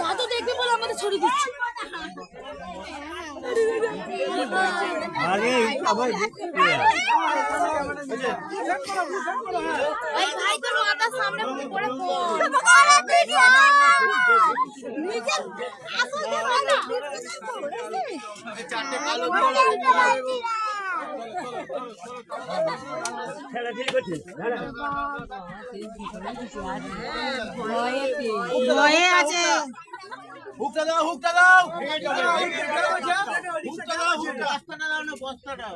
দাদু দেখবে বলে আমাদের ছড়িয়ে দিচ্ছে। ভাই তোর মাথার সামনে পড়ে ভয়ে আছে। হুকটা দাও, হুকটা দাও, হুকটা দাও, বস্তাটা দাও না, বস্তাটা।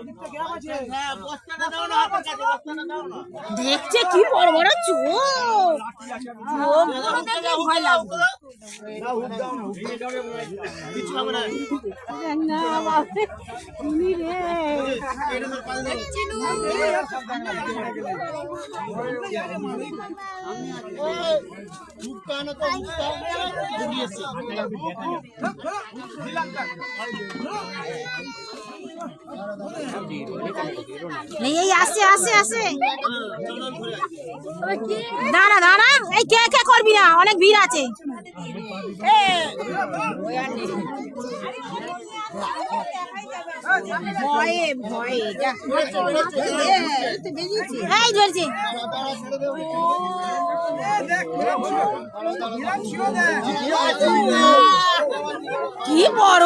হ্যাঁ, বস্তাটা দাও না, হাতের কাছে বস্তাটা দাও না। দেখছে কি বড় বড় চোখ, ভয় লাগবে। না, হুক দাও না, হুক দাও না, কিছু হবে না। না বাবা, তুমি রে এটা তো পাল দাও। হুকটা না তো হুকটা দিয়েছে। এই আসছে আসছে আসছে, দাঁড়া দাঁড়া, এই কে কে করবি না, অনেক ভিড় আছে। ভয়ে ভয়ে এই ধরছে কি বড়,